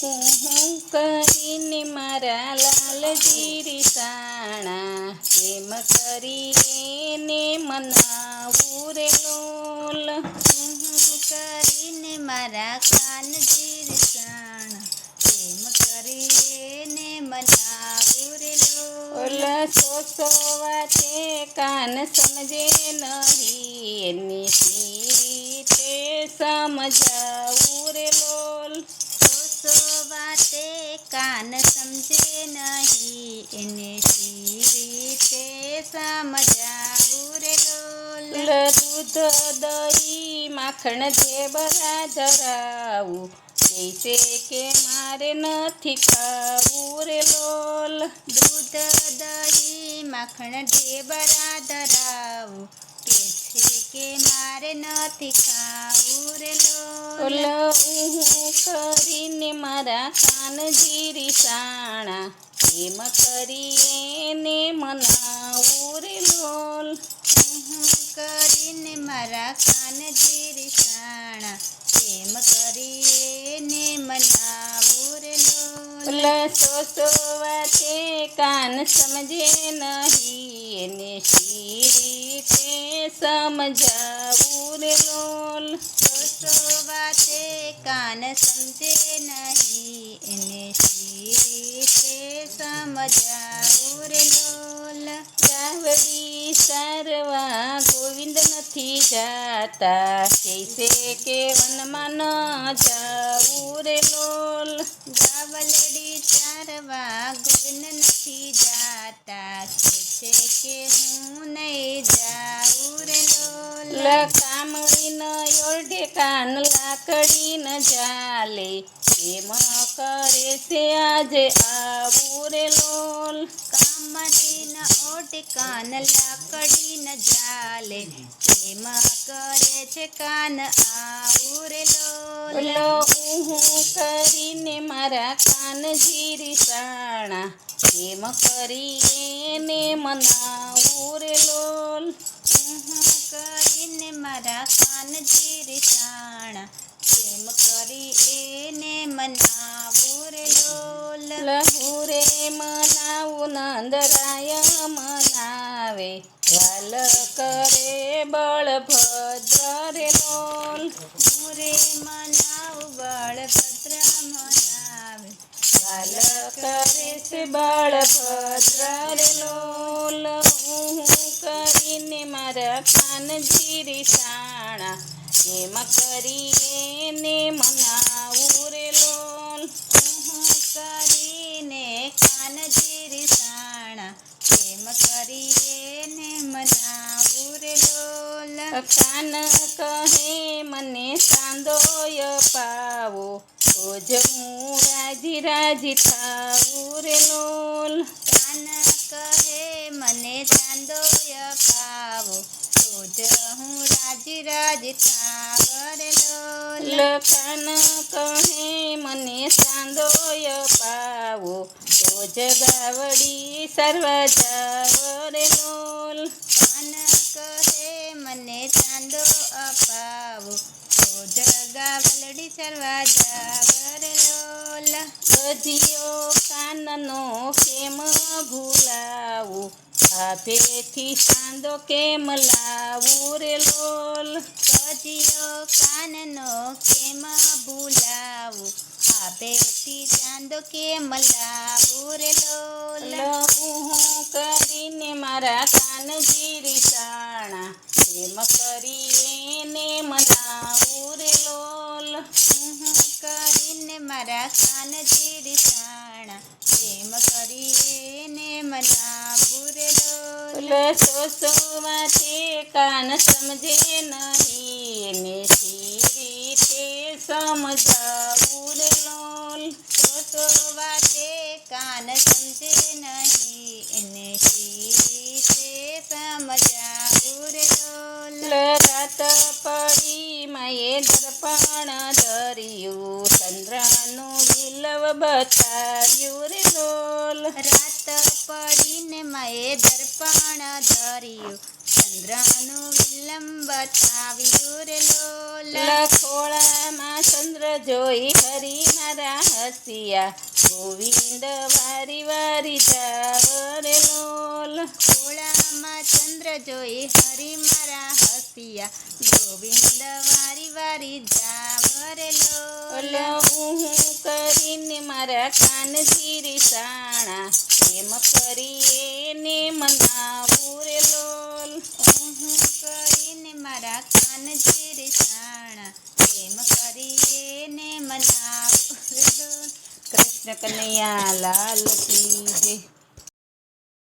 હું કરીને મારા લાલજી રીસાણા, કેમ કરીને મનાવું રે લોલ. કરીને મારા કાનજી રીસાણા, કેમ કરીને મનાવું રે લોલ. વાતે કાન સમજે નહીં, એની સી રીતે સમજાવું રે લોલ. વાતે કાન સમજે નહીં, એને સી રીતે સમજાવું રે લોલ. દૂધ દહીં માખણ જે બધા ધરાવું, જૈસે કે મારે નથી ખાવું રે લોલ. દૂધ દહીં માખણ ઢેબરા ધરાવું, કે છે કે મારે નથી ખાવું રે લોલ. હું કરીને મારા કાનજી રીસાણા, કેમ કરીને મનાવું રે લોલ. કરીને મારા કાનજી રીસાણા, કેમ કરીને મનાવું રે લોલ. વાતે કાન સમજે નહીં, એને સી રીતે સમજાવું રે લોલ. વાતે કાન સમજે નહીં, એને સી રીતે સમજાવું રે લોલ. ગાવડી સારવા ગોવિંદ નથી જાતા, કૈસે કે વનમાં ન જાવું રે લોલ. ગાવલડી ચારવા ગોવિંદ નથી જાતા, કે છે કે હું નહીં જાઉં રે લોલ. કામળી ન ઓરડે કાન લાકડી ન જાલે, કેમ કરે છે આજે આવું રે લોલ. કામડી ન ઓઢે કાન લાકડી ન જાલે, કેમ કરે છે કાન આવું રે લોલ. હું કરીને મારા કાનજી રીસાણા, કેમ કરીને મનાવું રે લોલ. કરીને મારા કાનજી રીસાણા, કેમ કરીને મનાવું રે લોલ. હું રે મનાવું નંદરાય મનાવે, વાલ કરે બળભદ્ર રે લોલ. હું રે મનાવું બળભદ્ર મનાવે, વાલ કરે છે બળભદ્ર રે લોલ. હું કરીને મારા કાનજી રીસાણા, કેમ કરીને મનાવું રે લોલ. કરીને કાનજી રીસાણા, કેમ કરીને મનાવું રે લોલ. કાન કહે મને સાંદોય પાવો, તો જ હું રાજી રાજી થાવું રે લોલ. કાન કહે મને ચાંદોય પાવો, તો જ હું રાજી રાજી થાવ રે લોલ. કાન કહે મને સાંદોય પાવો, તો જ ગાવડી સર્વ જાવ રે લોલ. કાન કહે મને ચાંદો અપાવો, તો જ ગાવલડી ચરવા જાવ રે લોલ. ગધિયો કાનનો કેમ ભૂલાવું, ભાભેથી સાંદો કેમ લાવું રે લોલ. ગધિયો કાનનો કેમ ભૂલાવું, ભાભેથી ચાંદો કેમ લાવું રે લોલ. હું કરીને મારા કાનજી રીસાણા, કેમ કરીને મનાવું રે લોલ. કરીને મારા કાનજી રીસાણા, કેમ કરીને મનાવું રે લોલ. વાતે કાન સમજે નહીં, એને સી રીતે સમજાવું રે લોલ. વાતે કાન સમજે નહીં, એને સી રીતે સમજાવું રે લોલ. રાત પડી માએ દર્પણ ધર્યું, ચંદ્રનું વિલવ બતાવ્યું રે લોલ. રાત પડીને માએ દર્પણ ધર્યું, ચંદ્રનું વિલંબ બતાવ્યું રે લોલ. લખોળામાં ચંદ્ર જોઈ હરી મારા હસિયા ગોવિંદ વારી વારી જાવ રે લોલ. ખોળામાં ચંદ્ર જોઈ હરી મારા હસિયા ગોવિંદ વારી વારી જાવ રે લોલ. હું કરીને મારા કાનજી રીસાણા એમ કરી એને મનાવું રે લોલ. કરીને મારા કાનજી રીસાણા એમ કરીને મનાવ રે લોલ. કૃષ્ણ કનૈયા લાલ કી જય.